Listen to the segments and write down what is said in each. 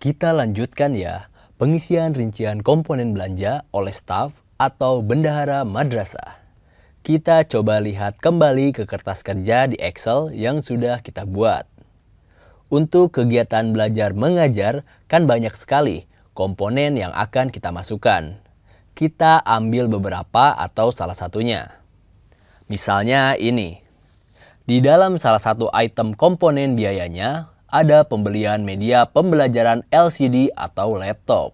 Kita lanjutkan ya, pengisian rincian komponen belanja oleh staf atau bendahara madrasah. Kita coba lihat kembali ke kertas kerja di Excel yang sudah kita buat. Untuk kegiatan belajar mengajar kan banyak sekali komponen yang akan kita masukkan. Kita ambil beberapa atau salah satunya. Misalnya ini. Di dalam salah satu item komponen biayanya, ada pembelian media pembelajaran LCD atau laptop.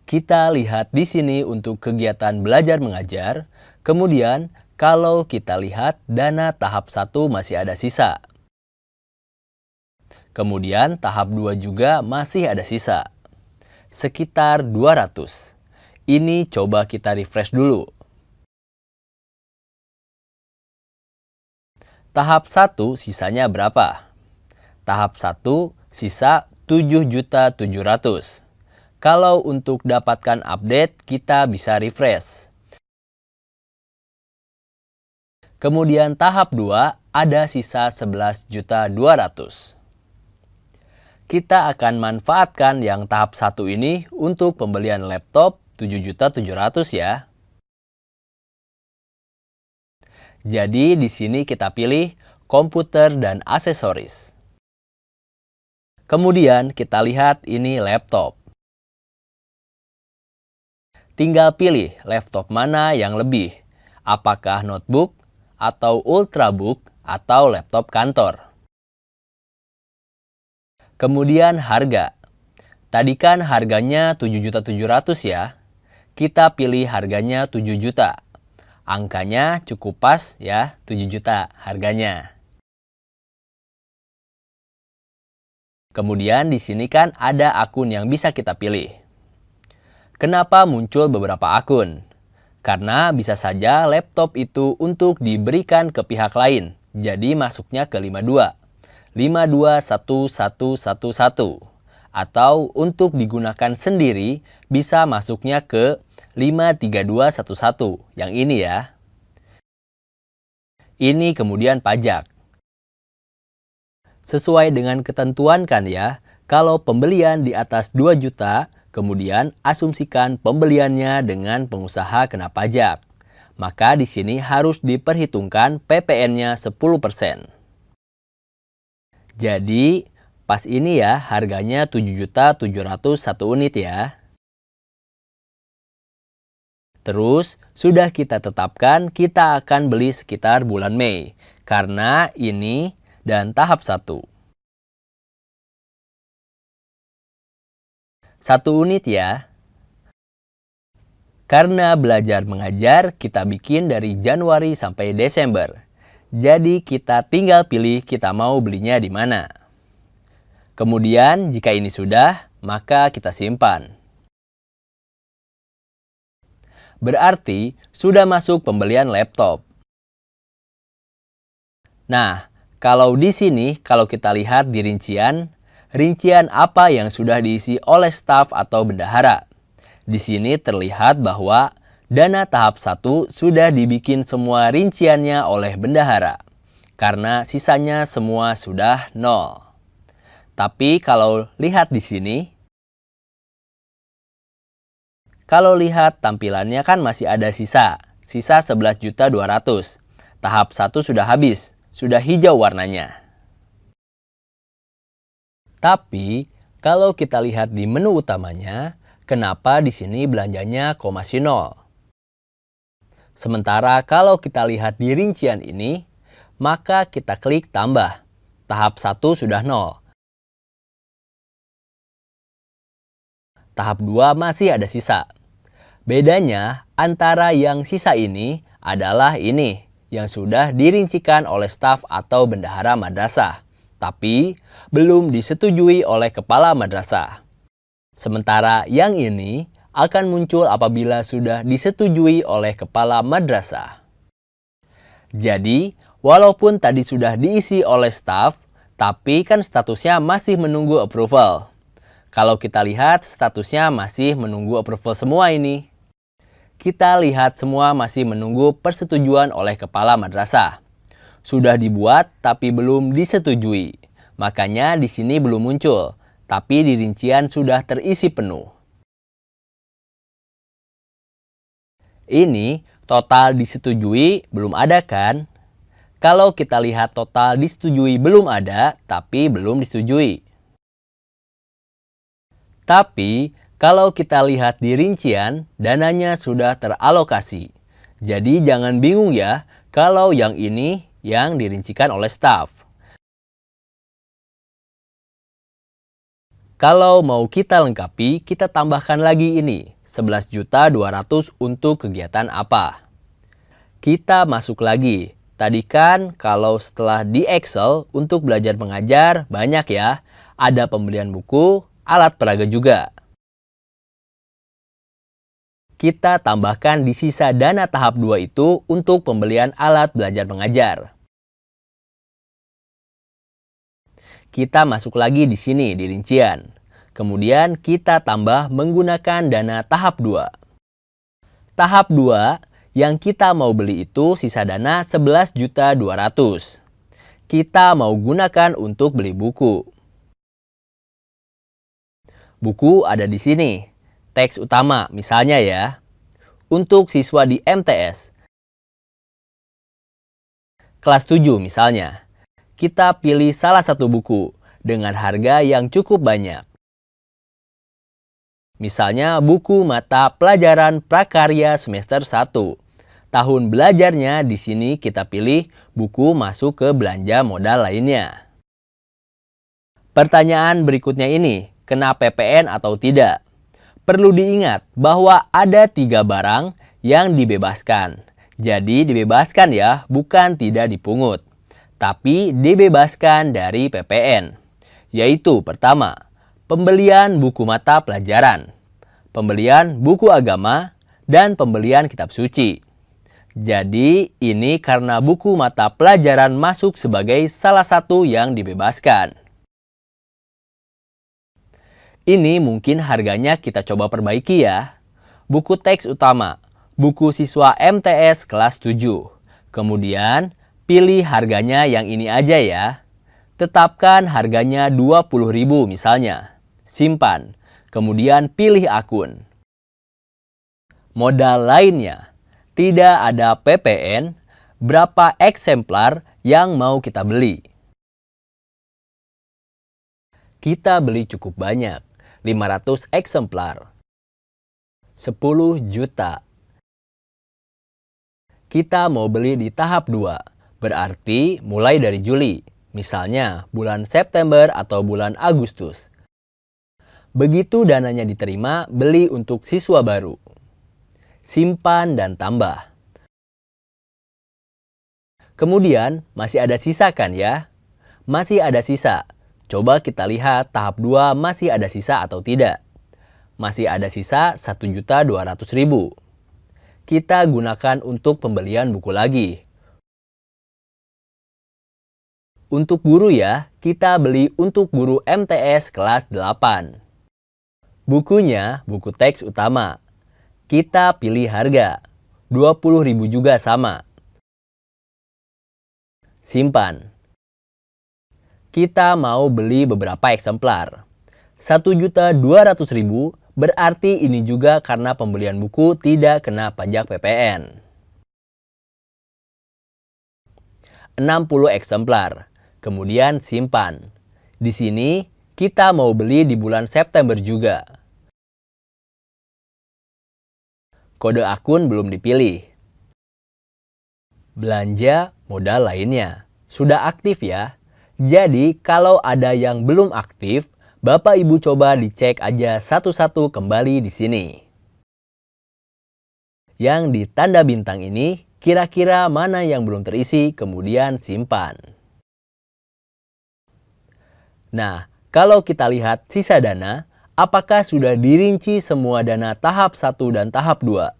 Kita lihat di sini untuk kegiatan belajar mengajar, kemudian kalau kita lihat dana tahap 1 masih ada sisa. Kemudian tahap 2 juga masih ada sisa. Sekitar 200. Ini coba kita refresh dulu. Tahap 1 sisanya berapa? Tahap 1 sisa 7.700.000. Kalau untuk dapatkan update, kita bisa refresh. Kemudian tahap 2 ada sisa 11.200.000. Kita akan manfaatkan yang tahap 1 ini untuk pembelian laptop 7.700.000 ya. Jadi di sini kita pilih komputer dan aksesoris. Kemudian kita lihat ini laptop. Tinggal pilih laptop mana yang lebih, apakah notebook, atau ultrabook, atau laptop kantor. Kemudian harga. Tadi kan harganya 7.700.000 ya. Kita pilih harganya 7 juta. Angkanya cukup pas ya, 7 juta harganya. Kemudian di sini kan ada akun yang bisa kita pilih. Kenapa muncul beberapa akun? Karena bisa saja laptop itu untuk diberikan ke pihak lain, jadi masuknya ke 52. 521111. Atau untuk digunakan sendiri, bisa masuknya ke 53211, yang ini ya. Ini kemudian pajak. Sesuai dengan ketentuan kan ya, kalau pembelian di atas 2 juta, kemudian asumsikan pembeliannya dengan pengusaha kena pajak. Maka di sini harus diperhitungkan PPN-nya 10%. Jadi, pas ini ya harganya 7.701 unit ya. Terus, sudah kita tetapkan kita akan beli sekitar bulan Mei, karena ini dan tahap 1. 1 unit ya. Karena belajar mengajar, kita bikin dari Januari sampai Desember. Jadi, kita tinggal pilih kita mau belinya di mana. Kemudian, jika ini sudah, maka kita simpan. Berarti sudah masuk pembelian laptop. Nah, kalau di sini, kalau kita lihat di rincian apa yang sudah diisi oleh staf atau bendahara. Di sini terlihat bahwa dana tahap 1 sudah dibikin semua rinciannya oleh bendahara, karena sisanya semua sudah 0. Tapi kalau lihat di sini, kalau lihat tampilannya kan masih ada sisa 11.200.000. Tahap 1 sudah habis, sudah hijau warnanya. Tapi kalau kita lihat di menu utamanya, kenapa di sini belanjanya masih 0? Sementara kalau kita lihat di rincian ini, maka kita klik tambah. Tahap 1 sudah 0. Tahap 2 masih ada sisa. Bedanya antara yang sisa ini adalah ini yang sudah dirincikan oleh staf atau bendahara madrasah, tapi belum disetujui oleh kepala madrasah. Sementara yang ini akan muncul apabila sudah disetujui oleh kepala madrasah. Jadi, walaupun tadi sudah diisi oleh staf, tapi kan statusnya masih menunggu approval. Kalau kita lihat statusnya masih menunggu approval semua ini. Kita lihat semua masih menunggu persetujuan oleh kepala madrasah. Sudah dibuat tapi belum disetujui. Makanya di sini belum muncul. tapi di rincian sudah terisi penuh. Ini total disetujui belum ada kan? Kalau kita lihat total disetujui belum ada, tapi belum disetujui. Tapi kalau kita lihat di rincian, dananya sudah teralokasi. Jadi jangan bingung ya, kalau yang ini yang dirincikan oleh staf. Kalau mau kita lengkapi, kita tambahkan lagi ini, 11.200.000 untuk kegiatan apa. Kita masuk lagi. Tadi kan kalau setelah di Excel untuk belajar mengajar banyak ya. Ada pembelian buku, alat peraga juga. Kita tambahkan di sisa dana tahap 2 itu untuk pembelian alat belajar mengajar. Kita masuk lagi di sini di rincian. Kemudian kita tambah menggunakan dana tahap 2. Tahap 2 yang kita mau beli itu sisa dana 11.200.000. Kita mau gunakan untuk beli buku. Buku ada di sini. Teks utama misalnya ya. Untuk siswa di MTS. Kelas 7 misalnya. Kita pilih salah satu buku dengan harga yang cukup banyak. Misalnya buku mata pelajaran prakarya semester 1. Tahun belajarnya di sini kita pilih buku masuk ke belanja modal lainnya. Pertanyaan berikutnya ini, kena PPN atau tidak? Perlu diingat bahwa ada 3 barang yang dibebaskan. Jadi dibebaskan ya, bukan tidak dipungut. Tapi dibebaskan dari PPN. Yaitu pertama, pembelian buku mata pelajaran, pembelian buku agama, dan pembelian kitab suci. Jadi ini karena buku mata pelajaran masuk sebagai salah satu yang dibebaskan. Ini mungkin harganya kita coba perbaiki ya. Buku teks utama, buku siswa MTS kelas 7. Kemudian pilih harganya yang ini aja ya. Tetapkan harganya 20.000 misalnya. Simpan. Kemudian pilih akun. Modal lainnya. Tidak ada PPN, berapa eksemplar yang mau kita beli? Kita beli cukup banyak, 500 eksemplar. 10 juta. Kita mau beli di tahap 2, berarti mulai dari Juli, misalnya bulan September atau bulan Agustus. Begitu dananya diterima, beli untuk siswa baru. Simpan dan tambah. Kemudian masih ada sisa kan ya? Masih ada sisa. Coba kita lihat tahap 2 masih ada sisa atau tidak. Masih ada sisa 1.200.000. Kita gunakan untuk pembelian buku lagi. Untuk guru ya, kita beli untuk guru MTS kelas 8. Bukunya, buku teks utama. Kita pilih harga, 20.000 juga sama. Simpan. Kita mau beli beberapa eksemplar. 1.200.000 berarti ini juga karena pembelian buku tidak kena pajak PPN. 60 eksemplar. Kemudian simpan. Di sini kita mau beli di bulan September juga. Kode akun belum dipilih. Belanja modal lainnya. Sudah aktif ya. Jadi kalau ada yang belum aktif, Bapak Ibu coba dicek aja satu-satu kembali di sini. Yang di tanda bintang ini, kira-kira mana yang belum terisi, kemudian simpan. Nah, kalau kita lihat sisa dana, apakah sudah dirinci semua dana tahap 1 dan tahap 2?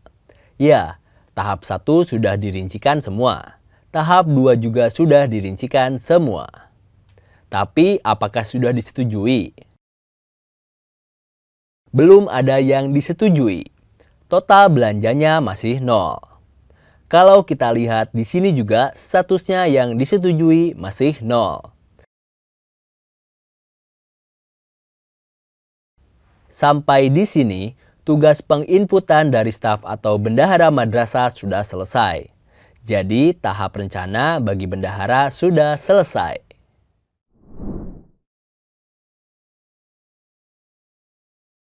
Ya, tahap 1 sudah dirincikan semua. Tahap 2 juga sudah dirincikan semua. Tapi apakah sudah disetujui? Belum ada yang disetujui. Total belanjanya masih 0. Kalau kita lihat di sini juga statusnya yang disetujui masih 0. Sampai di sini, tugas penginputan dari staf atau bendahara madrasah sudah selesai. Jadi, tahap rencana bagi bendahara sudah selesai.